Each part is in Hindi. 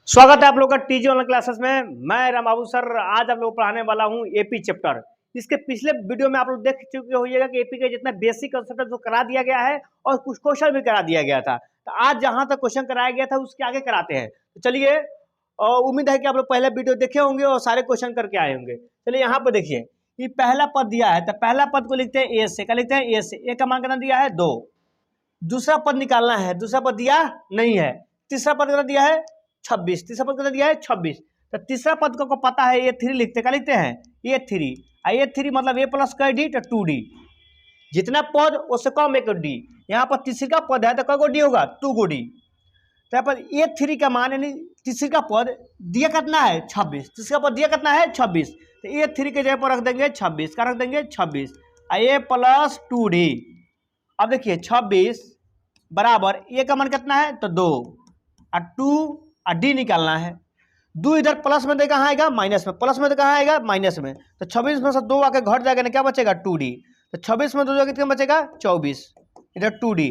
स्वागत है आप लोग का टीजी ऑनलाइन क्लासेस में। मैं राम बाबू सर आज आप लोग को पढ़ाने वाला हूं एपी चैप्टर। इसके पिछले वीडियो में आप लोग देख चुके होइएगा कि एपी के जितना बेसिक कंसेप्ट जो करा दिया गया है और कुछ क्वेश्चन भी करा दिया गया था। तो आज जहां तक क्वेश्चन कराया गया था उसके आगे कराते हैं। तो चलिए, उम्मीद है कि आप लोग पहले वीडियो देखे होंगे और सारे क्वेश्चन करके आए होंगे। चलिए यहाँ पे देखिए, ये पहला पद दिया है तो पहला पद को लिखते हैं ए से। क्या लिखते हैं? ए से। ए का मान कितना दिया है? 2। दूसरा पद निकालना है, दूसरा पद दिया नहीं है। तीसरा पद कितना दिया है? 26। तीसरा पद कितना दिया है? 26। तो तीसरा पद को पता है A3 लिखते, क्या लिखते हैं? A3। A3 मतलब A प्लस का डी तो 2D। जितना पद उससे कम एक डी। यहाँ पर तीसरी का पद है तो कई डी होगा? 2 डी। तो यहाँ पर A3 का मान यानी तीसरी का पद दिया कितना है? 26। तीसरा पद दिया कितना है? 26। तो A3 के जगह पर रख देंगे 26। का रख देंगे 26 A प्लस 2D। अब देखिए 26 बराबर ए का मान कितना है? तो 2 और 2 और डी निकालना है। 2 इधर प्लस में दे कहाँ आएगा? माइनस में। प्लस में तो कहाँ आएगा? माइनस में। तो 26 में से 2 आके घट जाएगा ना, क्या बचेगा? 2D। तो 26 में 2 जाके कितना बचेगा? 24। इधर 2D।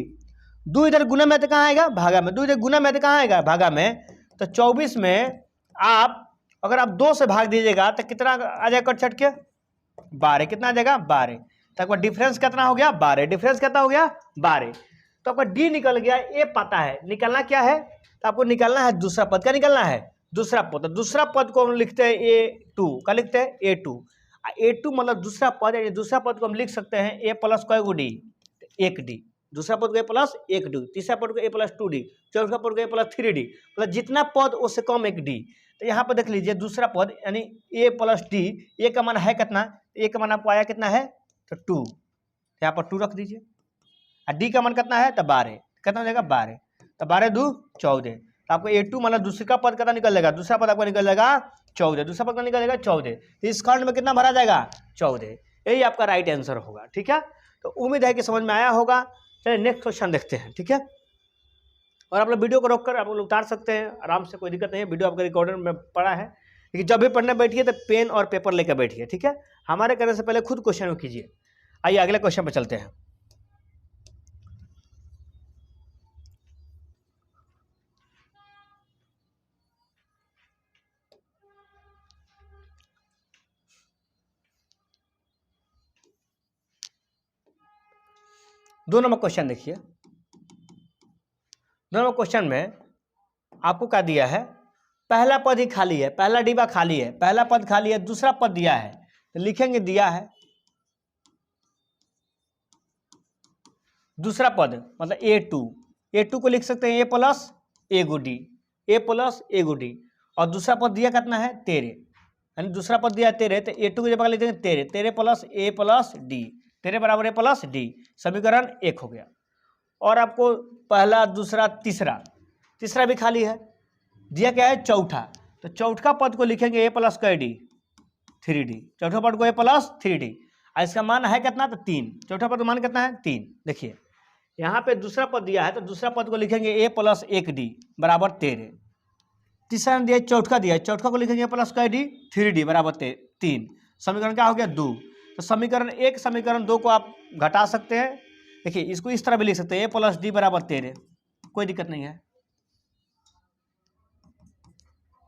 2 इधर गुना में तो कहाँ आएगा? भागा में। 2 इधर गुना में तो कहाँ आएगा? भागा में। तो 24 में आप अगर आप 2 से भाग दीजिएगा तो कितना आ जाएगा? कट छट के 12। कितना आ जाएगा? 12। तो आपका डिफरेंस कितना हो गया? 12। डिफरेंस कितना हो गया? 12। तो आपका डी निकल गया। ए पता है, निकलना क्या है? तो आपको निकलना है दूसरा पद। क्या निकलना है? दूसरा पद। तो दूसरा पद को हम लिखते हैं A2। क्या लिखते हैं? A2। A2 मतलब दूसरा पद है। दूसरा पद को हम लिख सकते हैं A प्लस कै गो डी? 1 डी। दूसरा पद को A प्लस 1 डी। तीसरा पद को A प्लस 2 डी। चौथा पद को A प्लस 3 डी। मतलब जितना पद उससे कम 1 डी। तो यहाँ पर देख लीजिए दूसरा पद यानी A प्लस डी। ए का मान है कितना? ए का मान आपको आया कितना है? तो 2। यहाँ पर 2 रख दीजिए। और डी का मान कितना है? तो 12। कितना हो जाएगा? 12। तो 12 2 14। तो आपको A2 मतलब दूसरे का पद कितना निकल जाएगा? दूसरा पद आपका निकल जाएगा 14। दूसरा पद निकल जाएगा 14। तो इस खंड में कितना भरा जाएगा? 14। यही आपका राइट आंसर होगा। ठीक है, तो उम्मीद है कि समझ में आया होगा। चलिए नेक्स्ट क्वेश्चन देखते हैं। ठीक है, और आप लोग वीडियो को रोककर आप लोग उतार सकते हैं आराम से, कोई दिक्कत नहीं है। वीडियो आपका रिकॉर्डर में पड़ा है, लेकिन जब भी पढ़ने बैठिए तो पेन और पेपर लेकर बैठिए। ठीक है, हमारे करने से पहले खुद क्वेश्चन कीजिए। आइए अगले क्वेश्चन पर चलते हैं। दो नंबर क्वेश्चन देखिए। 2 नंबर क्वेश्चन में आपको क्या दिया है? पहला पद ही खाली है, पहला डिब्बा खाली है, पहला पद खाली है, दूसरा पद दिया है। तो लिखेंगे दिया है दूसरा पद मतलब A2। A2 को लिख सकते हैं A plus A go D. A plus A go D. और दूसरा पद दिया कितना है? 13। यानी दूसरा पद दिया 13। तो A2 की जगह लिख देंगे 13। 13 प्लस A प्लस डी। 13 बराबर A प्लस डी। समीकरण 1 हो गया। और आपको पहला दूसरा तीसरा भी खाली है। दिया क्या है? चौथा। तो चौथा पद को लिखेंगे A प्लस कै डी? 3D। चौथा पद को A प्लस 3D। और इसका मान है कितना? तो 3। चौथा पद का मान कितना है? 3। देखिए यहाँ पे दूसरा पद दिया है तो दूसरा पद को लिखेंगे A प्लस 1 डी बराबर 13। तीसरा दिया चौथा दिया है, चौथा को लिखेंगे A प्लस कै डी? 3D बराबर 3। समीकरण क्या हो गया? 2। तो समीकरण 1 समीकरण 2 को आप घटा सकते हैं। देखिए इसको इस तरह भी लिख सकते हैं A प्लस डी बराबर 13। कोई दिक्कत नहीं है।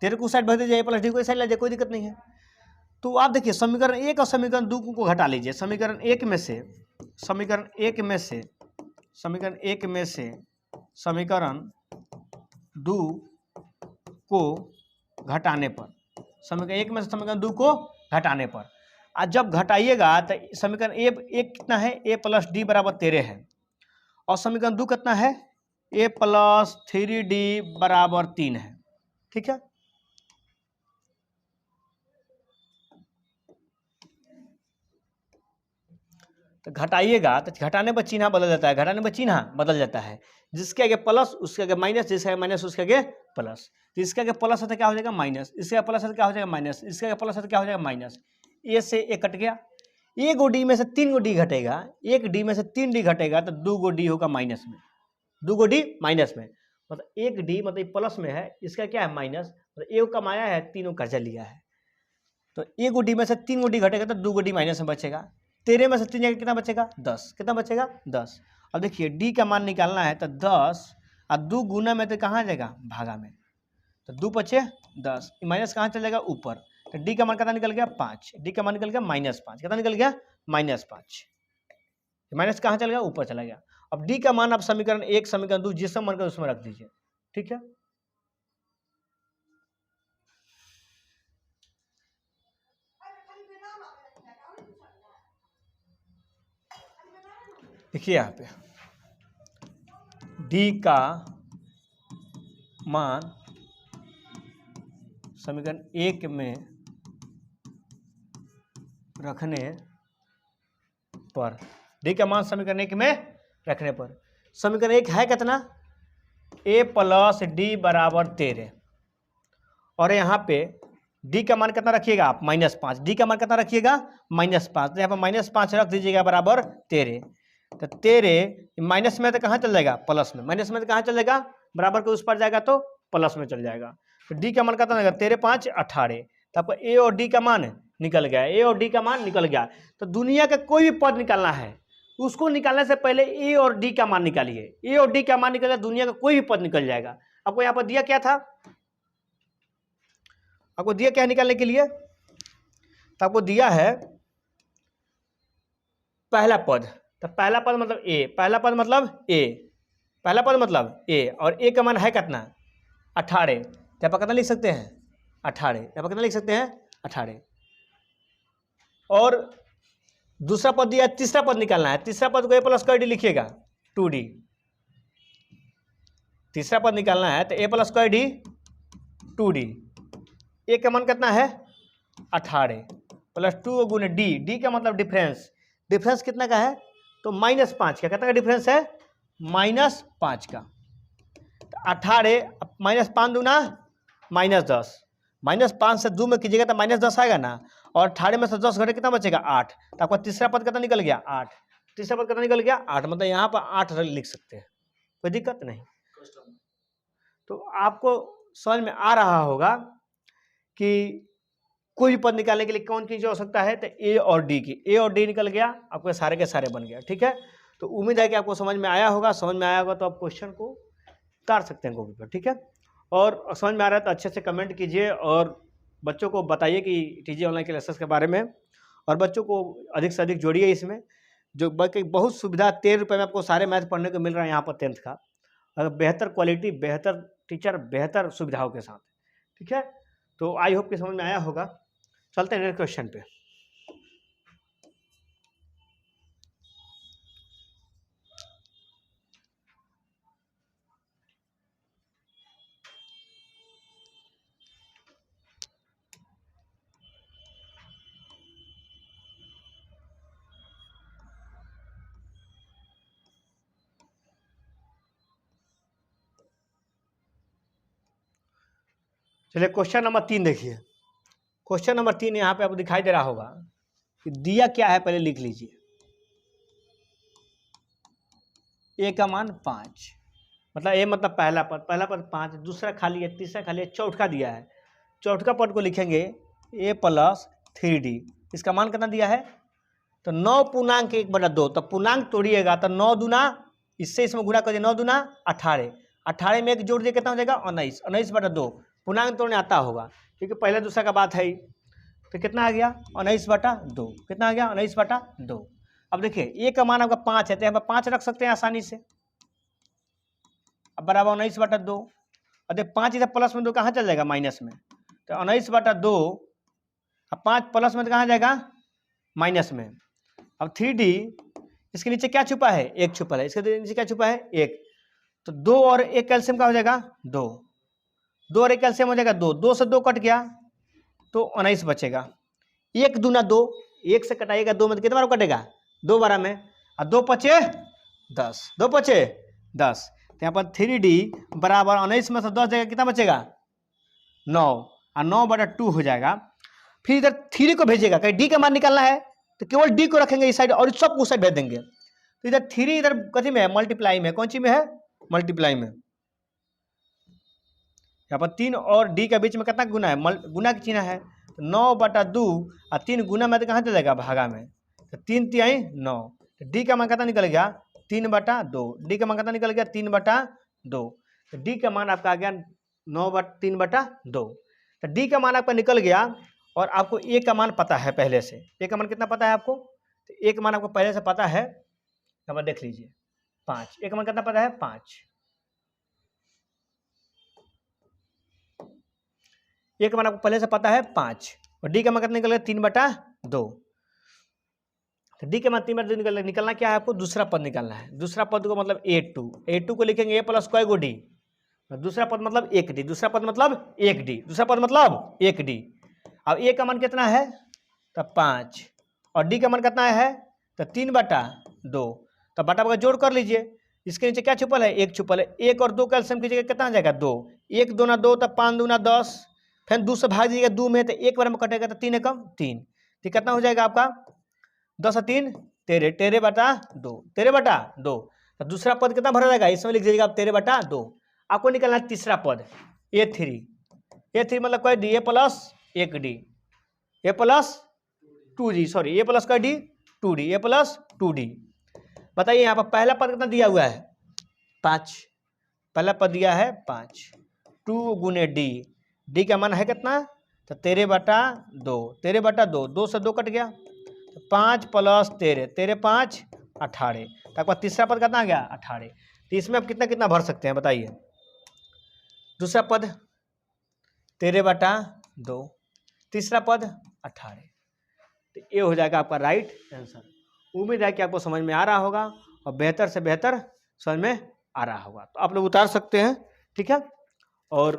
13 को साइड भर दीजिए, A प्लस डी को साइड लीजिए, कोई दिक्कत नहीं है। तो आप देखिए समीकरण 1 और समीकरण 2 को घटा लीजिए। समीकरण 1 में से समीकरण 2 को घटाने पर, समीकरण 1 में से समीकरण 2 को घटाने पर, आज जब घटाइएगा तो समीकरण एक कितना है? A प्लस डी बराबर 13 है। और समीकरण 2 कितना है? A प्लस 3D बराबर 3 है। ठीक है, तो घटाइएगा तो घटाने पर चिन्ह बदल जाता है, घटाने पर चिन्ह बदल जाता है। जिसके आगे प्लस उसके आगे माइनस, जिसके आगे माइनस उसके आगे प्लस। तो इसके आगे प्लस है तो क्या हो जाएगा? माइनस। इसके आगे प्लस है तो क्या हो जाएगा? माइनस। इसके आगे प्लस है तो क्या हो जाएगा? माइनस। ए से ए कट गया। 1 गो डी में से 3 गो डी घटेगा। 1 डी में से 3 डी घटेगा तो 2 गो डी होगा माइनस में। 2 गो डी माइनस में, मतलब 1 डी मतलब प्लस में है, इसका क्या है? माइनस। मतलब 1 कमाया है, 3 कर्जा लिया है। तो 1 गो डी में से 3 गो डी घटेगा तो 2 गो डी माइनस में बचेगा। 13 में से 3 जाएगा कितना बचेगा? 10। कितना बचेगा? 10। अब देखिए डी का मान निकालना है तो 10 और 2 गुना में तो कहाँ जाएगा? भागा में। तो 2 पचे 10, माइनस कहाँ चल जाएगा ऊपर, तो डी का मान कितना निकल गया 5, डी का मान निकल गया -5, कितना निकल गया -5, माइनस कहाँ चल गया ऊपर चला गया। अब डी का मान आप समीकरण 1 समीकरण 2 जिसमें मन कर उसमें रख दीजिए, ठीक है। देखिए यहाँ पे डी का मान समीकरण 1 में रखने पर, डी का मान समीकरण 1 में रखने पर, समीकरण 1 है कितना, a प्लस डी बराबर 13, और यहाँ पे डी का मान कितना रखिएगा आप -5, डी का मान कितना रखिएगा -5, तो यहाँ पर -5 रख दीजिएगा बराबर 13, तो 13 माइनस में तो कहाँ चल जाएगा प्लस में, माइनस में तो कहाँ चल जाएगा बराबर के उस पर जाएगा तो प्लस में चल जाएगा, तो डी का मान कितना रहेगा 13 5 18, तो आपको ए और डी का मान निकल गया, ए और डी का मान निकल गया। तो दुनिया का कोई भी पद निकालना है उसको निकालने से पहले ए और डी का मान निकालिए, ए और डी का मान निकल गया दुनिया का कोई भी पद निकल जाएगा। आपको यहाँ पर दिया क्या था, आपको दिया क्या निकालने के लिए, तो आपको दिया है पहला पद, तो पहला पद मतलब ए, पहला पद मतलब ए, पहला पद मतलब ए, और ए का मान है कितना 18, तो आप कितना लिख सकते हैं 18, आप कितना लिख सकते हैं 18, और दूसरा पद दिया, तीसरा पद निकालना है, तीसरा पद को ए प्लस डी लिखिएगा 2d, तीसरा पद निकालना है तो ए प्लस डी 2d, ए का मान कितना है 18 प्लस 2 गुने डी, डी का मतलब डिफरेंस, डिफरेंस कितना का है तो -5 का, कितना का डिफरेंस है -5 का, तो 18 -5 दूना -10, -5 से 2 में कीजिएगा तो -10 आएगा ना, और 18 में से 10 घटे कितना बचेगा 8, तो आपका तीसरा पद कितना निकल गया 8, तीसरा पद कितना निकल गया 8, मतलब यहाँ पर 8 लिख सकते हैं, कोई दिक्कत नहीं। तो आपको समझ में आ रहा होगा कि कोई भी पद निकालने के लिए कौन चीज़ आवश्यकता है, तो ए और डी की, ए और डी निकल गया आपके सारे के सारे बन गया, ठीक है। तो उम्मीद है कि आपको समझ में आया होगा, समझ में आया होगा तो आप क्वेश्चन को उतार सकते हैं कॉपी पर, ठीक है। और समझ में आ रहा है तो अच्छे से कमेंट कीजिए और बच्चों को बताइए कि टीजी ऑनलाइन क्लासेस के बारे में, और बच्चों को अधिक से अधिक जोड़िए इसमें, जो बाकी बहुत सुविधा 13 रुपये में आपको सारे मैथ पढ़ने को मिल रहा है यहाँ पर 10th का, अगर बेहतर क्वालिटी, बेहतर टीचर, बेहतर सुविधाओं के साथ, ठीक है। तो आई होप कि समझ में आया होगा। चलते हैं नेक्स्ट क्वेश्चन पे। चलिए क्वेश्चन नंबर 3 देखिए, क्वेश्चन नंबर 3 यहाँ पे आपको दिखाई दे रहा होगा कि दिया क्या है, पहले लिख लीजिए। ए का मान 5, मतलब ए मतलब पहला पद, पहला पद 5, दूसरा खाली है, तीसरा खाली है, चौथा दिया है, चौथा पद को लिखेंगे ए प्लस 3d, इसका मान कितना दिया है तो 9 पूर्णांक 1/2, तो पूर्णांक तोड़िएगा तो 9 दूना, इससे इसमें गुणा करिए, 9 दूना 18, 18 में एक जोड़ दिए कितना हो जाएगा 19, 19/2, पूर्णांक तोड़ने आता होगा क्योंकि पहले दूसरा का बात है ही, तो कितना आ गया 19/2, कितना आ गया 19/2। अब देखिए ए का मान आपका 5 है तो यहाँ पर 5 रख सकते हैं आसानी से, अब बराबर 19/2, और देखिए 5 इधर प्लस में 2 कहाँ चल जाएगा माइनस में, तो 19/2, अब 5 प्लस में तो कहाँ जाएगा माइनस में। अब 3d इसके नीचे क्या छुपा है 1 छुपा है, इसके नीचे क्या छुपा है 1, तो 2 और 1 कैल्शियम का हो जाएगा 2, 2 और 1 कैल्शियम हो जाएगा 2, 2 से 2 कट गया तो 19 बचेगा, 1 दूना 2, 1 से कटाइएगा 2 में तो कितना बार कटेगा 2 बार में, और 2 पचे 10, 2 पचे 10, तो यहाँ पर 3d बराबर 19 में से 10 जाएगा कितना बचेगा 9, और 9/2 हो जाएगा। फिर इधर 3 को भेजिएगा, कहीं d का मान निकालना है तो केवल d को रखेंगे इस साइड और सब उस साइड भेज देंगे, तो इधर 3 इधर कथी में है मल्टीप्लाई में, कौन सी में है मल्टीप्लाई में, यहाँ पर 3 और d के बीच में कितना गुना है गुना की चिन्ह है, तो 9/2 और 3 गुना में तो कहाँ चल जाएगा भागा में, तो 3 3 9, तो d का मान कितना निकल गया 3/2, d का मान कितना निकल गया 3/2, तो d का मान आपका आ गया 3/2। तो डी का मान आपका निकल गया और आपको ए का मान पता है पहले से। ए का मान कितना पता है आपको? तो ए का मान आपको पहले से पता है, अब देख लीजिए 5। ए का मान कितना पता है? 5। ए का मान आपको पहले से पता है 5 और डी का मान कितना निकल गया? 3/2। तो डी के मान 3/2 निकलना क्या है आपको? दूसरा पद निकालना है। दूसरा पद को मतलब A2 को लिखेंगे ए प्लस कै गो डी। दूसरा पद मतलब 1D, दूसरा पद मतलब 1D, दूसरा पद मतलब 1D। अब ए का मान कितना है? तो 5 और डी का मान कितना है? तो 3/2। तो बटा बटा जोड़ कर लीजिए। इसके नीचे क्या छुपल है? 1 छुपल है। 1 और 2 का एलसीएम कीजिएगा, कितना आ जाएगा? 2। 1 दूना 2, तो 5 दूना 10, फिर 2 से भाग दीजिएगा 2 में, तो 1 बार में कटेगा, तो 3 एकम 3। तो कितना हो जाएगा आपका? 10 और 3 13, 13/2, 13/2। तो दूसरा पद कितना भरा जाएगा? इसमें लिख दीजिएगा आप 13/2। आपको निकलना है तीसरा पद A3 मतलब कोई D? A plus 1D, A plus 2D, sorry A plus कोई D? 2D, A plus 2D। बताइए यहाँ पर पहला पद कितना दिया हुआ है? 5। पहला पद दिया है 5। 2 गुने डी का मान है कितना? तो 13/2, 13/2, 2 से 2 कट गया, तो 5 + 13, 13 5 18। तक बाद तीसरा पद कितना आ गया? 18। तो इसमें आप कितना कितना भर सकते हैं बताइए? दूसरा पद 13/2, तीसरा पद 18। तो ये हो जाएगा आपका राइट आंसर। उम्मीद है कि आपको समझ में आ रहा होगा और बेहतर से बेहतर समझ में आ रहा होगा। तो आप लोग उतार सकते हैं, ठीक है। और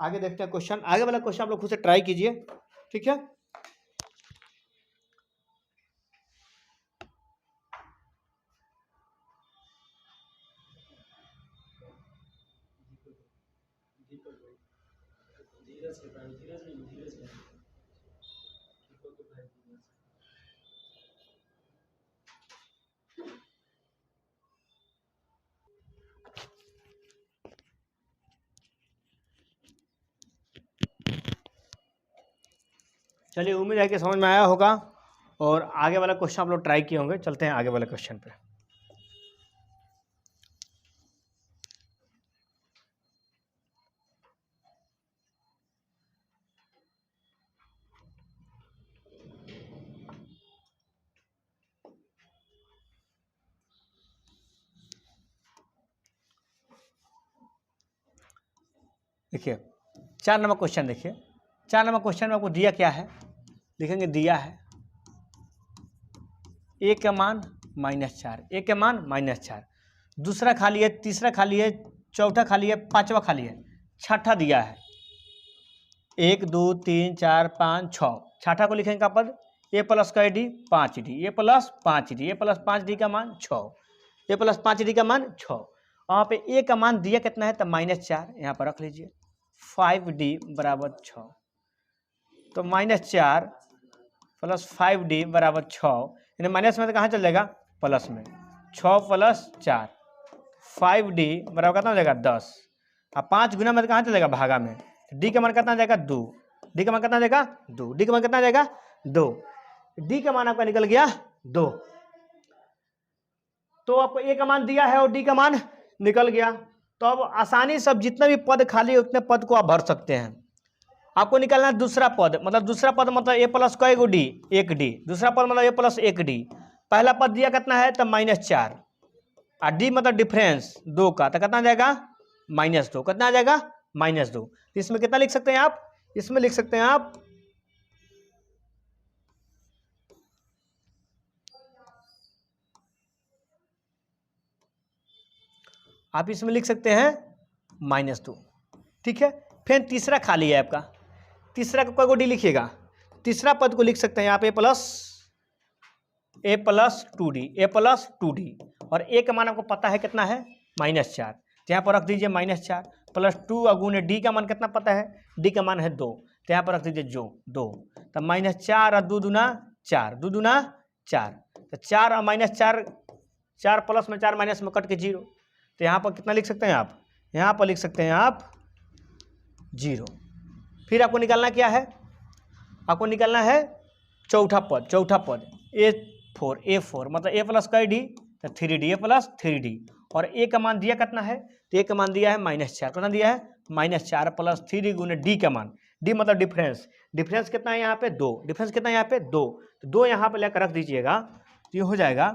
आगे देखते हैं क्वेश्चन। आगे वाला क्वेश्चन आप लोग खुद से ट्राई कीजिए, ठीक है। चलिए, उम्मीद है कि समझ में आया होगा और आगे वाला क्वेश्चन आप लोग ट्राई किए होंगे। चलते हैं आगे वाले क्वेश्चन पे। देखिए 4 नंबर क्वेश्चन देखिए। 4 नंबर क्वेश्चन में आपको दिया क्या है? लिखेंगे दिया है ए का मान -4, ए के मान -4, दूसरा खाली है, तीसरा खाली है, चौथा खाली है, पांचवा खाली है, छठा दिया है 1 2 3 4 5 6। छठा को लिखेंगे का पद ए प्लस का डी 5D, ए प्लस 5D, ए प्लस 5D का मान 6, ए प्लस 5D का मान 6। वहाँ पे ए का मान दिया कितना है? तो -4, यहाँ पर रख लीजिए। 5D = 6, तो -4 + 5D = 6, यानी माइनस में तो कहाँ चल जाएगा? प्लस में। 6 + 4 5D बराबर कितना हो जाएगा? 10। अब 5 गुना में तो कहाँ चल जाएगा? भागा में। डी का मान कितना जाएगा? 2। डी का मान कितना जाएगा? 2। डी का मान कितना जाएगा? 2। डी का मान आपका निकल गया 2। तो आपको ए का मान दिया है और डी का मान निकल गया। तो अब आसानी से जितने भी पद खाली है उतने पद को आप भर सकते हैं। आपको निकालना है दूसरा पद, मतलब दूसरा पद मतलब ए प्लस कै गो डी? 1D। दूसरा पद मतलब ए प्लस 1D। पहला पद दिया कितना है? तो -4 और डी मतलब डिफरेंस 2 का, तो कितना जाएगा? -2। कितना आ जाएगा? -2। तो इसमें कितना लिख सकते हैं आप? इसमें लिख सकते हैं आप इसमें लिख सकते हैं -2, ठीक है। फिर तीसरा खाली है आपका, तीसरा का कोई को डी लिखिएगा। तीसरा पद को लिख सकते हैं आप ए प्लस 2D, ए प्लस 2D। और ए का मान आपको पता है कितना है? -4। तो यहाँ पर रख दीजिए -4 + 2 गुने डी का मान कितना पता है? डी का मान है 2, तो यहाँ पर रख दीजिए 2। तो -4 और 2 दूना 4, 2 दूना 4, तो 4 और -4, 4 प्लस में 4 माइनस में कट के 0। तो यहाँ पर कितना लिख सकते हैं आप? यहाँ पर लिख सकते हैं आप 0। फिर आपको निकालना क्या है? आपको निकालना है चौथा पद। चौथा पद A4 मतलब ए प्लस कै डी? तो 3D, ए प्लस 3D। और ए का मान दिया कितना है? तो ए का मान दिया है -4, कितना दिया है -4 + 3 गुने डी का मान, डी मतलब डिफरेंस, डिफरेंस कितना है यहाँ पे 2, डिफरेंस कितना है यहाँ पे 2, तो 2 यहाँ पे लेकर रख दीजिएगा, तो ये हो जाएगा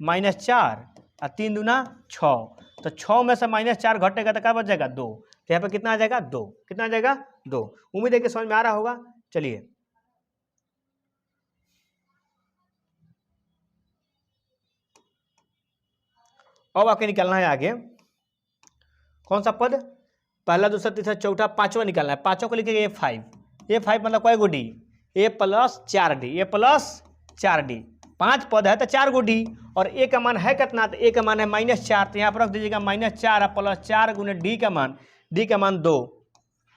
-4 और 3 दूना 6, तो 6 में से -4 घटेगा तो क्या बच जाएगा 2, तो यहाँ पे कितना आ जाएगा 2, कितना आ जाएगा 2। उम्मीद है कि समझ में आ रहा होगा। चलिए अब आके निकालना है आगे कौन सा पद, पहला दूसरा तीसरा चौथा पांचवा निकालना है, पांचों को लिखेंगे A5 मतलब कोई गो D, A + 4D, A + 4D, 5 पद है तो 4 गो डी, और ए का मान है कितना, तो ए का मान है -4, तो यहाँ पर रख दीजिएगा -4 + 4 गुने डी का मान, डी का मान 2,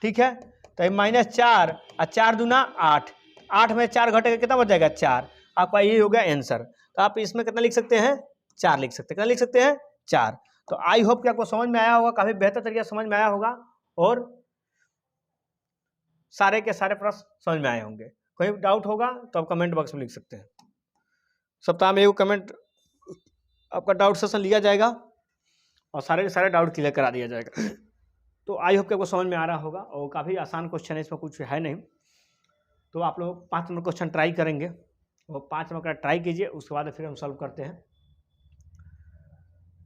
ठीक है, तो -4 और 4 दूना 8, 8 में 4 घटेगा कितना बच जाएगा 4, आपका ये हो गया आंसर। तो आप इसमें कितना लिख सकते हैं 4 लिख सकते हैं, कितना लिख सकते हैं 4। तो आई होप कि आपको समझ में आया होगा, काफी बेहतर तरीके से समझ में आया होगा और सारे के सारे प्रश्न समझ में आए होंगे। कोई डाउट होगा तो आप कमेंट बॉक्स में लिख सकते हैं। सप्ताह में एक कमेंट आपका डाउट सेशन लिया जाएगा और सारे के सारे डाउट क्लियर करा दिया जाएगा। तो आई होप कि आपको समझ में आ रहा होगा और काफ़ी आसान क्वेश्चन है, इसमें कुछ है नहीं। तो आप लोग 5 नंबर क्वेश्चन ट्राई करेंगे और 5 नंबर का ट्राई कीजिए, उसके बाद फिर हम सॉल्व करते हैं।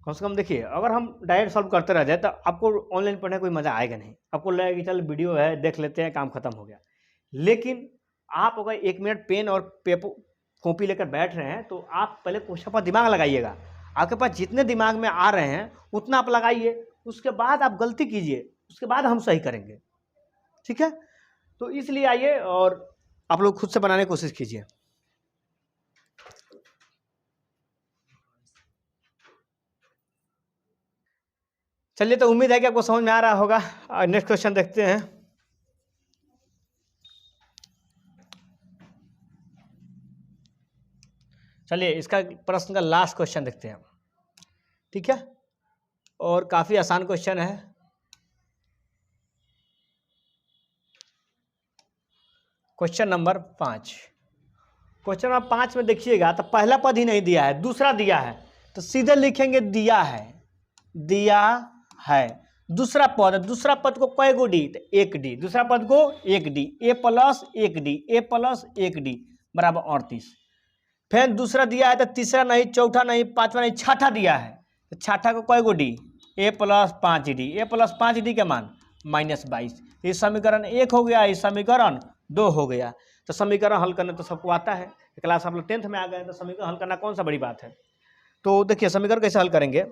कम से कम देखिए, अगर हम डायरेक्ट सॉल्व करते रह जाए तो आपको ऑनलाइन पढ़ने कोई मज़ा आएगा नहीं, आपको लगेगा कि चल वीडियो है देख लेते हैं काम खत्म हो गया। लेकिन आप अगर 1 मिनट पेन और पेपर कॉपी लेकर बैठ रहे हैं तो आप पहले क्वेश्चन पर दिमाग लगाइएगा, आपके पास जितने दिमाग में आ रहे हैं उतना आप लगाइए, उसके बाद आप गलती कीजिए, उसके बाद हम सही करेंगे, ठीक है। तो इसलिए आइए और आप लोग खुद से बनाने की कोशिश कीजिए। चलिए, तो उम्मीद है कि आपको समझ में आ रहा होगा। नेक्स्ट क्वेश्चन देखते हैं। चलिए, इसका प्रश्न का लास्ट क्वेश्चन देखते हैं, ठीक है, और काफ़ी आसान क्वेश्चन है। क्वेश्चन नंबर 5, क्वेश्चन नंबर 5 में देखिएगा तो पहला पद ही नहीं दिया है, दूसरा दिया है, तो सीधे लिखेंगे दिया है, दिया है। दूसरा पद को कै गो डी, तो 1 डी, दूसरा पद को 1 D, A + 1 D, A + 1 D बराबर 38। फिर दूसरा दिया है तो तीसरा नहीं, चौथा नहीं, पांचवा नहीं, छठा दिया है, तो छठा को कै गो D, A + 5 D, A + 5 D का मान -22। ये समीकरण 1 हो गया, ये समीकरण 2 हो गया। तो समीकरण हल करना तो सबको आता है, क्लास आप लोग 10th में आ गए तो समीकरण हल करना कौन सा बड़ी बात है। तो देखिए समीकरण कैसे हल करेंगे,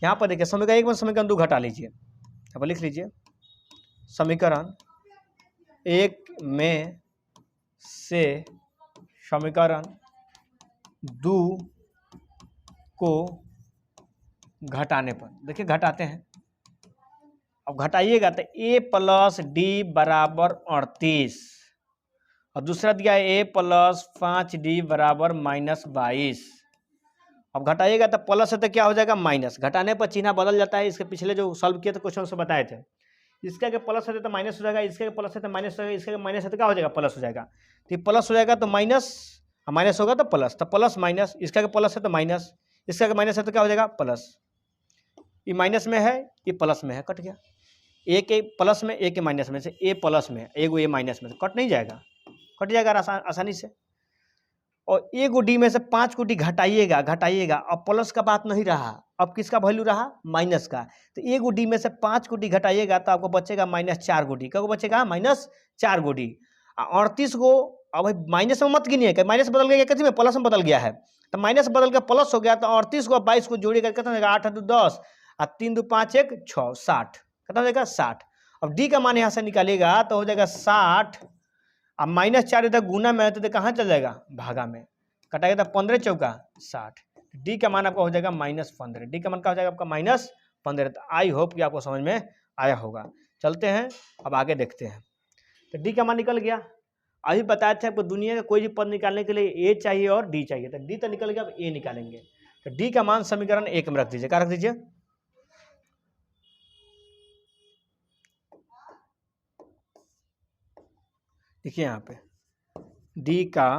यहाँ पर देखिए समीकरण 1 में समीकरण 2 घटा लीजिए, यहाँ पर लिख लीजिए समीकरण 1 में से समीकरण 2 को घटाने पर, देखिए घटाते हैं, अब घटाइएगा तो A + D बराबर 38 और दूसरा दिया है A + 5D बराबर -22। अब घटाइएगा तो प्लस है तो क्या हो जाएगा माइनस, घटाने पर चिन्ह बदल जाता है। इसके पिछले जो सॉल्व किए थे क्वेश्चन से बताए थे, इसका के प्लस है तो माइनस हो जाएगा, इसके प्लस है तो माइनस हो जाएगा, इसके माइनस है तो क्या हो जाएगा प्लस हो जाएगा। तो प्लस हो जाएगा तो माइनस, माइनस होगा तो प्लस, तो प्लस माइनस, इसका के प्लस है तो माइनस, इसका के माइनस है तो क्या हो जाएगा प्लस। ये माइनस में है, ये प्लस में है, कट गया। ए के प्लस में, ए के माइनस में से ए प्लस में, एगो ए माइनस में से कट नहीं जाएगा, कट जाएगा आसानी से। और ए गो डी में से 5 को डी घटाइएगा, अब प्लस का बात नहीं रहा, अब किसका वैल्यू रहा माइनस का। तो ए गो डी में से 5 को डी घटाइएगा तो आपको बचेगा -4 गो डी, क्या बचेगा -4 गो डी। 38 को अब माइनस में मत गिनिए, माइनस बदल गया किसी में, प्लस में बदल गया है, तो माइनस बदल के प्लस हो गया। तो 38 को 22 को जोड़िएगा कितना हो जाएगा, 8 × 2 = 10 और 3 × 2 = 5 = 1 6 60, कितना हो जाएगा 60। अब डी का मान यहाँ से निकालिएगा तो हो जाएगा 60, अब -4 इधर गुना में है तो कहाँ चल जाएगा भागा में, कटाएगा तो 15 × 4 = 60। डी का मान आपका हो जाएगा -15, डी का मान क्या हो जाएगा आपका -15। तो आई होप कि आपको समझ में आया होगा। चलते हैं अब आगे देखते हैं। तो डी का मान निकल गया, अभी बताए थे आपको दुनिया का कोई भी पद निकालने के लिए ए चाहिए और डी चाहिए, तो डी तो निकल गया, अब ए निकालेंगे। तो डी का मान समीकरण 1 में रख दीजिए, क्या रख दीजिए, देखिए यहाँ पे डी का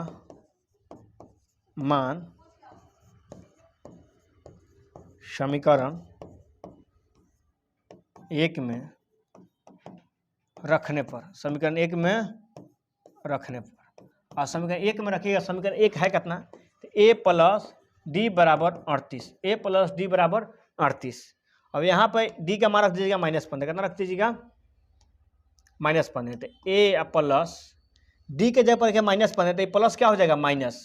मान समीकरण एक में रखने पर, समीकरण एक में रखने पर, और समीकरण एक में रखिएगा, समीकरण एक है कितना, तो ए प्लस डी बराबर 38, ए प्लस डी बराबर 38। अब यहाँ पर डी का मान रख दीजिएगा -15, कितना रख दीजिएगा -15, तो ए प्लस डी के जगह पर क्या -15, तो प्लस क्या हो जाएगा माइनस,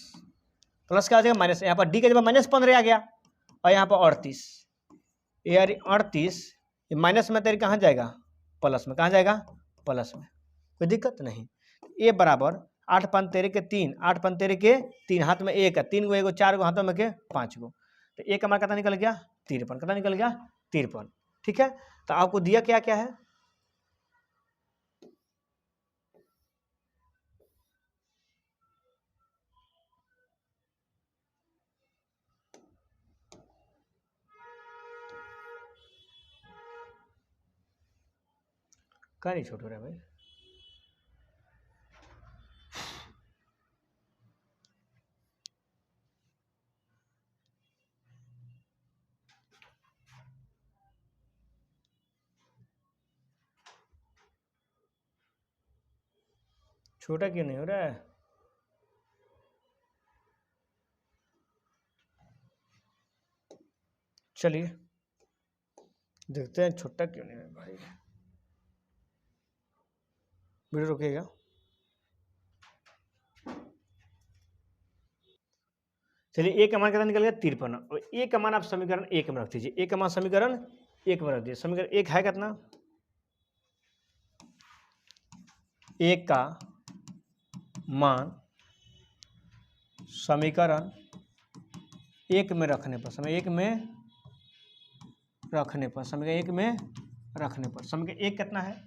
प्लस क्या हो जाएगा माइनस, यहाँ पर डी के जगह -15 आ गया, और यहाँ पर 38, यार 38 माइनस में तेरे कहाँ जाएगा प्लस में, कहाँ जाएगा प्लस में, कोई दिक्कत नहीं। ए बराबर 8 5 13 के 3, 8 5 13 के 3, हाथ में एक है, 3 गो एगो 4 गो हाथों में के 5 गो, तो एक हमारा कितना निकल गया 53, कितना निकल गया 53। ठीक है, तो आपको दिया क्या क्या है, क्या नहीं छोड़ रहा है भाई, छोटा क्यों नहीं हो रहा है, चलिए देखते हैं छोटा क्यों नहीं है भाई, वीडियो रुकेगा। चलिए ए का मान कितना निकल गया 53, और ए का मान आप समीकरण एक में रख दीजिए, ए का मान समीकरण एक में रख दीजिए, समीकरण एक है कितना, एक का मान समीकरण एक में रखने पर, समय एक में रखने पर, समीकरण एक में रखने पर, समीकरण एक कितना है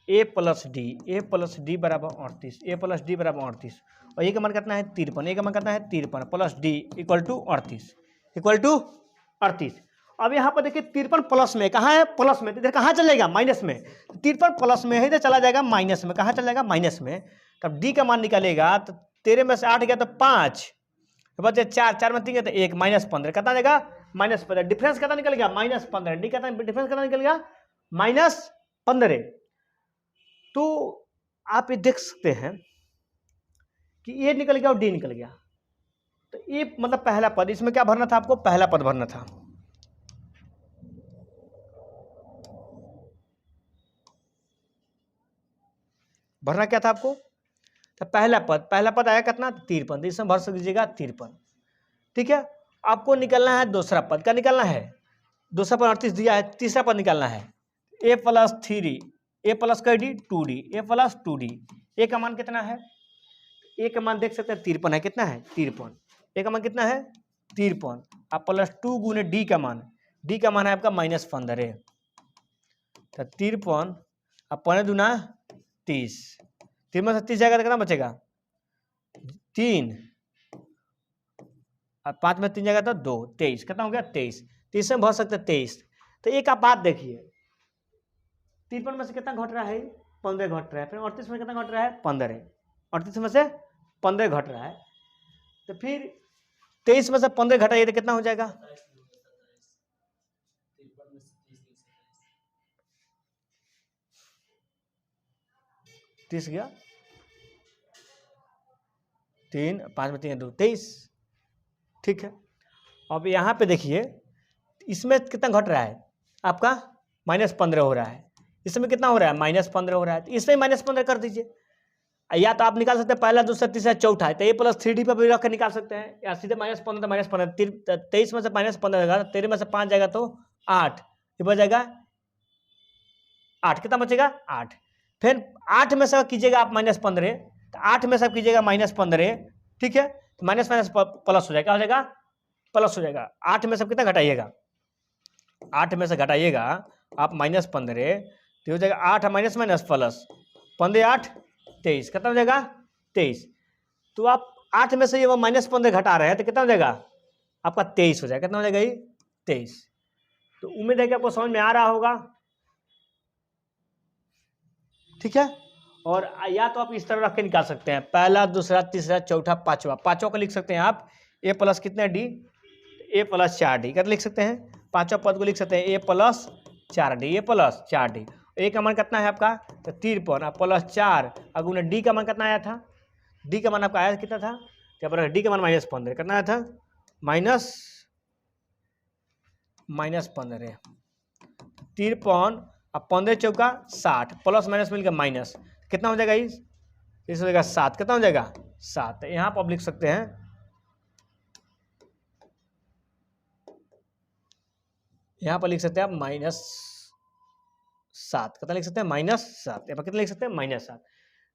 ए प्लस डी बराबर 38, ए प्लस डी बराबर 38, और ए का मान कितना है 53, ए का मान कितना है 53 प्लस डी इक्वल टू 38। अब यहाँ पर देखिए 53 प्लस में, कहाँ है प्लस में, इधर कहाँ चलेगा माइनस में, 53 प्लस में है, इधर चला जाएगा माइनस में, कहाँ चला जाएगा माइनस में, तब डी का मान निकलेगा, तो 13 में से 8 गया तो 5 बचे 4, 4 में 3 गया तो 1, -15, कितना जाएगा -15, डिफरेंस कितना निकल गया -15, डी का डिफरेंस कितना निकल गया -15। तो आप ये देख सकते हैं कि ए निकल गया और डी निकल गया, तो ए मतलब पहला पद, इसमें क्या भरना था आपको, पहला पद भरना था, भरना क्या था आपको, तो पहला पद आया कितना 53, इसमें भर दीजिएगा 53। ठीक है, आपको निकलना है दूसरा पद, क्या निकलना है, दूसरा पद 38 दिया है, तीसरा पद निकालना है ए प्लस 3, ए प्लस कर डी 2d, ए प्लस 2d, ए का मान कितना है, ए का मान देख सकते हैं 53 है, कितना है 53, ए का मान कितना है 53, आप प्लस 2 गुने डी का मान है आपका -15, तो 53 अब 15 दूना 30, 3 में से 30 जाएगा तो कितना बचेगा 3, अब 5 में 3 जाएगा तो 2, 23, कितना हो गया 23, 30 में भर सकते 23। तो एक आप बात देखिए, 53 में से कितना घट रहा है 15 घट रहा है, फिर 38 में कितना घट रहा है 15, 38 में से 15 घट रहा है, तो फिर 23 में से 15 घटाइए तो कितना हो जाएगा 30 गया, 3 5 में 3 2 23। ठीक है, अब यहाँ पे देखिए इसमें कितना घट रहा है आपका -15 हो रहा है, इसमें कितना हो रहा है -15 हो रहा है, तो इसमें -15 कर दीजिए, या तो आप निकाल सकते हैं पहला दूसरा तीसरा चौथा है, तो ए प्लस 3d पर भी रख के निकाल सकते हैं, या सीधे -15 तो -15, 23 में से -15 जाएगा, 13 में से 5 जाएगा तो 8, ये बच जाएगा 8, कितना बचेगा 8, फिर 8 में से कीजिएगा आप -15, तो 8 में से कीजिएगा -15, ठीक है, तो माइनस माइनस प्लस हो जाएगा, क्या हो जाएगा प्लस हो जाएगा, 8 में से कितना घटाइएगा, 8 में से घटाइएगा आप -15, तो हो जाएगा 8 माइनस माइनस प्लस, 15 8 23, कितना हो जाएगा 23, तो आप 8 में से ये वो -15 घटा रहे हैं तो कितना हो जाएगा आपका 23 हो जाएगा, कितना हो जाएगा ये 23। तो उम्मीद है कि आपको समझ में आ रहा होगा, ठीक है, और या तो आप इस तरह रख के निकाल सकते हैं, पहला दूसरा तीसरा चौथा पांचवा, पांचों को लिख सकते हैं आप ए प्लस कितने डी, ए प्लस 4d कर लिख सकते हैं, पांचों पद को लिख सकते हैं ए प्लस 4D, ये प्लस 4D। ए का मान कितना है आपका, तो 53 और प्लस 4, अगुना डी का मान कितना आया था, डी का मान आपका आया कितना था, क्या बोला, डी का मान -15 कितना आया था, माइनस 15, 53 और 15 चौका 60, प्लस माइनस मिलकर माइनस, कितना हो जाएगा, इस हो जाएगा 7, कितना हो जाएगा 7। यहाँ पर आप लिख सकते हैं, यहाँ पर लिख सकते हैं आप -7, कितना लिख सकते हैं, -7, यहाँ पर कितना लिख सकते हैं, -7।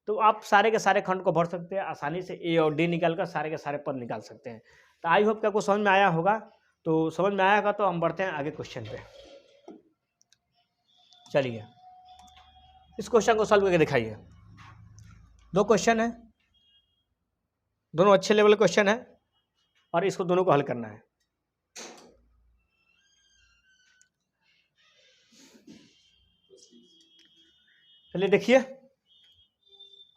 तो आप सारे के सारे खंड को भर सकते हैं आसानी से, ए और डी निकाल कर सारे के सारे पद निकाल सकते हैं। तो आई होप कि आपको समझ में आया होगा। तो समझ में आया होगा तो हम बढ़ते हैं आगे क्वेश्चन पे। चलिए इस क्वेश्चन को सॉल्व करके दिखाइए। 2 क्वेश्चन है, दोनों अच्छे लेवल के क्वेश्चन है और इसको दोनों को हल करना है। चलिए देखिए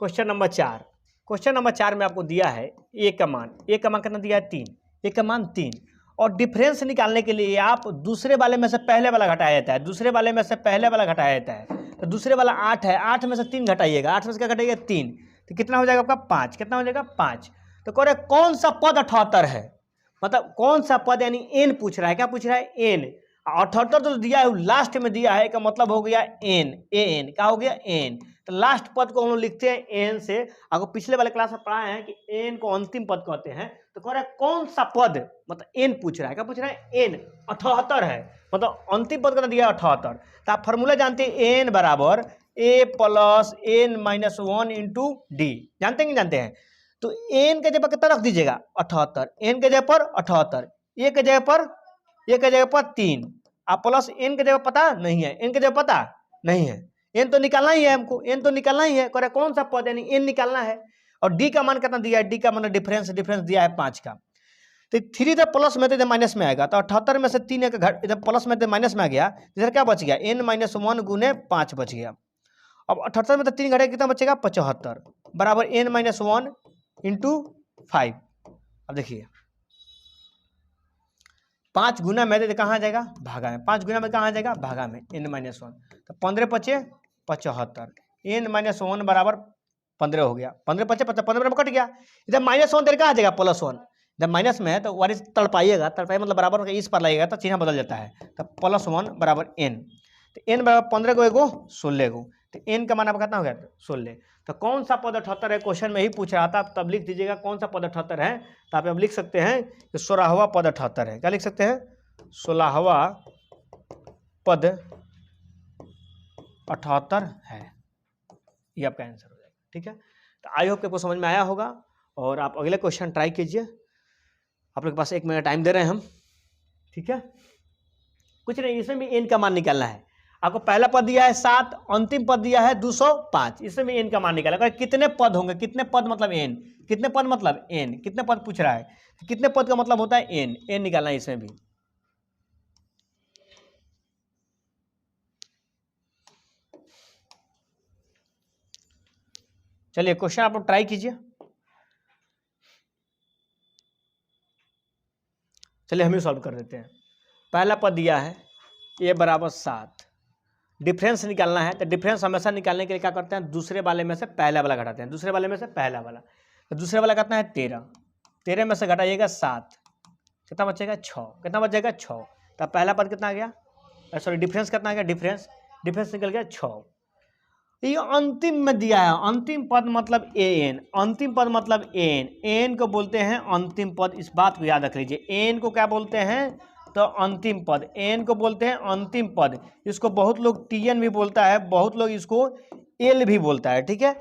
क्वेश्चन नंबर 4। क्वेश्चन नंबर 4 में आपको दिया है ए का मान कितना दिया है, 3, ए का मान 3, और डिफरेंस निकालने के लिए आप दूसरे वाले में से पहले वाला घटाया जाता है, दूसरे वाले में से पहले वाला घटाया जाता है। तो दूसरे वाला 8 है, 8 में से 3 घटाइएगा, 8 में से क्या घटाइएगा, 3, तो कितना हो जाएगा आपका 5, कितना हो जाएगा 5। तो कह रहे कौन सा पद 78 है, मतलब कौन सा पद, यानी एन पूछ रहा है, क्या पूछ रहा है, एन। 78 तो दिया है लास्ट में दिया है, का मतलब हो गया एन, ए एन क्या हो गया एन। तो लास्ट पद को हम लोग लिखते हैं एन से। आपको पिछले वाले क्लास में पढ़ाए हैं कि एन को अंतिम पद कहते हैं। तो कह रहा है कौन सा पद, मतलब एन पूछ रहा है, क्या पूछ रहा है, एन 78 है, मतलब अंतिम पद का दिया है 78। तो आप फॉर्मूला जानते हैं, एन बराबर a plus n minus 1 into D, जानते हैं कि जानते हैं। तो एन के जगह कितना रख दीजिएगा 78, एन के जगह पर 78, ए के जगह पर 3, आप प्लस एन के जगह पता नहीं है, एन के जगह पता नहीं है, एन तो निकालना ही है हमको, एन तो निकालना ही है, करे कौन सा पद, यानी एन निकालना है। और डी का मान कितना दिया है, डी का मान डिफरेंस दिया है 5 का। तो 3 इधर प्लस में तो इधर माइनस में आएगा, तो 78 में से 3 इधर प्लस में तो माइनस में आ गया, इधर क्या बच गया, एन माइनस 1 गुने 5 बच गया। अब 78 में तो 3 घटेगा, कितना बचेगा 75, बराबर एन माइनस 1 इंटू 5। अब देखिए 5 गुना में तो कहाँ जाएगा, भागा में, 5 गुना में कहाँ जाएगा, भागा में, एन माइनस 1, तो 15 पचे 75, एन माइनस 1 बराबर 15 हो गया, 15 पचे 15 में कट गया, इधर -1 देर कहाँ जाएगा +1, जब माइनस में है तो वारिस तड़पाइएगा, तड़पाइए मतलब बराबर इस पर लगेगा तो चिन्ह बदल जाता है, तो +1 बराबर एन। तो एन बराबर 15 को एगो 16 को, तो एन का मान आपका कितना हो गया 16। तो कौन सा पद 78 है, क्वेश्चन में ही पूछ रहा था, तब लिख दीजिएगा कौन सा पद 78 है। तो आप अब लिख सकते हैं कि 16वां पद 78 है, क्या लिख सकते हैं, 16वां पद 78 है, ये आपका आंसर हो जाएगा। ठीक है, तो आई होप कि आपको समझ में आया होगा और आप अगले क्वेश्चन ट्राई कीजिए। आप लोग के पास 1 मिनट टाइम दे रहे हैं हम, ठीक है, कुछ नहीं, इसमें भी एन का मान निकालना है। आपको पहला पद दिया है 7, अंतिम पद दिया है 205, इसमें भी एन का मान निकालना। कितने पद होंगे, कितने पद मतलब एन, कितने पद मतलब एन, कितने पद पूछ रहा है, तो कितने पद का मतलब होता है एन, एन निकालना है इसमें भी। चलिए क्वेश्चन आप लोग ट्राई कीजिए। चलिए हम ही सॉल्व कर देते हैं। पहला पद दिया है ए बराबर 7, डिफरेंस निकालना है। तो डिफरेंस हमेशा निकालने के लिए क्या करते हैं, दूसरे वाले में से पहला वाला घटाते हैं, दूसरे वाले में से पहला वाला। तो दूसरे वाला कितना है 13, 13 में से घटाइएगा 7, कितना बचेगा 6, कितना बचेगा 6। तो पहला पद कितना आ गया, सॉरी डिफरेंस कितना आ गया, डिफरेंस निकल गया 6। ये अंतिम में दिया है, अंतिम पद मतलब एन, अंतिम पद मतलब एन, एन को बोलते हैं अंतिम पद, इस बात को याद रख लीजिए। एन को क्या बोलते हैं, तो अंतिम पद, एन को बोलते हैं अंतिम पद। इसको बहुत लोग टीएन भी बोलता है, बहुत लोग इसको एल भी बोलता है, ठीक है।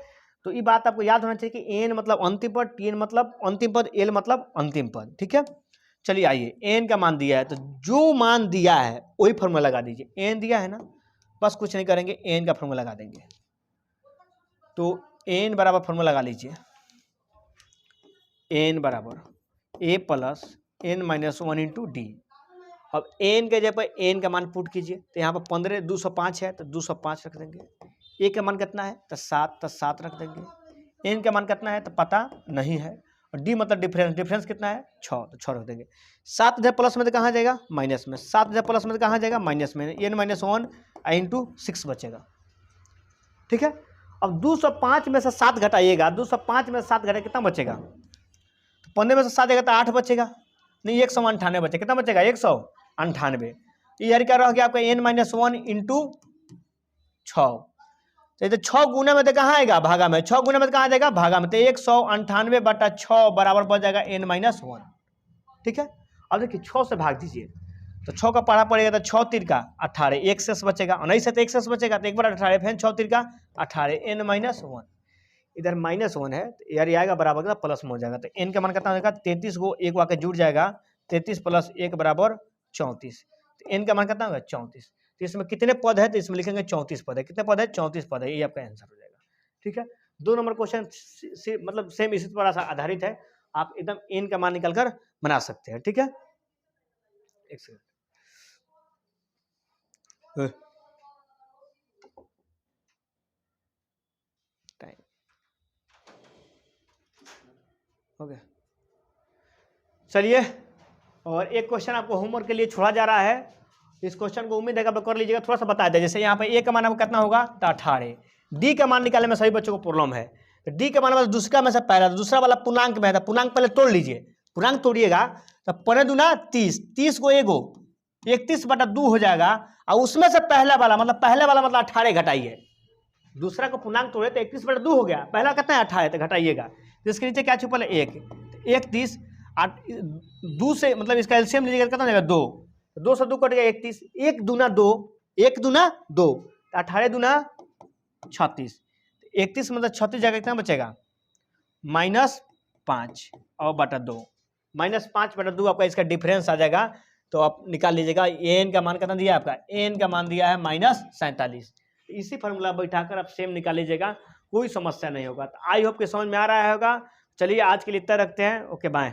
तो ये बात आपको याद होना चाहिए कि एन मतलब अंतिम पद, टीएन मतलब अंतिम पद, एल मतलब अंतिम पद, ठीक है। चलिए आइए, एन का मान दिया है तो जो मान दिया है वही फॉर्मूला लगा दीजिए। एन दिया है ना, बस कुछ नहीं करेंगे, एन का फॉर्मूला लगा देंगे। तो एन बराबर फॉर्मूला लगा लीजिए, एन बराबर a plus n minus 1 into D. अब एन के जगह पर एन का मान पुट कीजिए, तो यहाँ पर 15 205 है तो 205 रख देंगे। ए का मान कितना है तो 7, तो 7 रख देंगे। एन का मान कितना है तो पता नहीं है, और डी मतलब डिफरेंस, डिफरेंस कितना है 6, तो 6 रख देंगे। 7 इधर प्लस में तो कहाँ जाएगा माइनस में, 7 इधर प्लस में तो कहाँ जाएगा माइनस में, n-1 इंटू 6 बचेगा। ठीक है, अब 205 में से 7 घटाइएगा, 205 में से 7 घटाए कितना बचेगा, तो 15 में से 7 जाएगा तो 8 बचेगा, नहीं 198 बचेगा, कितना बचेगा 198। यार क्या रह गया आपका n-1 इंटू 6, तो इधर 6 गुना में तो कहाँ आएगा भागा में, 6 गुना में तो कहाँ जाएगा भागा में, तो 198/6 बराबर बच जाएगा n-1। ठीक है, अब देखिए 6 से भाग दीजिए तो 6 का पढ़ा पड़ेगा, तो 6 3 का 18, एक शेष बचेगा, और नहीं से तो एक शेष बचेगा, तो एक बार 18 फिर 6 3 का 18, n-1 इधर -1 है, तो यार आएगा बराबर का प्लस में हो जाएगा, तो n का मान कितना हो जाएगा 33 को एक वाके जुड़ जाएगा, 33 + 1 बराबर 34, तो n का मान कितना होगा 34। तो इसमें कितने पद है, तो इसमें लिखेंगे 34 पद है, कितने पद है 34 पद है, ये आपका आंसर हो जाएगा। ठीक है, 2 नंबर क्वेश्चन मतलब सेम इसी पर आधारित है, आप एकदम n का मान निकाल कर बना सकते हैं। ठीक है, एक सेकंड, टाइम हो गया। चलिए, और एक क्वेश्चन आपको होमवर्क के लिए छोड़ा जा रहा है, इस क्वेश्चन को उम्मीद है कि आप कर लीजिएगा, थोड़ा सा बता दें। जैसे यहाँ पे ए का मान आपको कितना होगा तो 18, डी का मान निकालने में सभी बच्चों को प्रॉब्लम है, तो डी का मान मतलब दूसरा में से पहला, दूसरा वाला पूर्णांक में है, पूर्णांक पहले तोड़ लीजिए, पूर्णांक तोड़िएगा तो 15 दूना 30, 30 को एगो 31/2 हो जाएगा, और उसमें से पहला वाला मतलब 18 घटाइए, दूसरा को पूर्णांक तोड़े तो 31/2 हो गया, पहला कितना है 18, तो घटाइएगा, तो इसके नीचे क्या छुपल है 1, 31 2 से मतलब इसका एलसीएम लीजिएगा कितना हो जाएगा 2, 2 से 2 कट गया 31, 1 दूना 2, 1 दूना 2, 18 दूना 36, 31 मतलब 36 जगह कितना बचेगा -5 और बटा 2, -5/2 आपका इसका डिफरेंस आ जाएगा, तो आप निकाल लीजिएगा। एन का मान कितना दिया आपका, एन का मान दिया है -47, इसी फॉर्मूला बैठाकर आप सेम निकाल लीजिएगा, कोई समस्या नहीं होगा। तो आई होप कि समझ में आ रहा होगा। चलिए आज के लिए इतना रखते हैं, ओके बाय।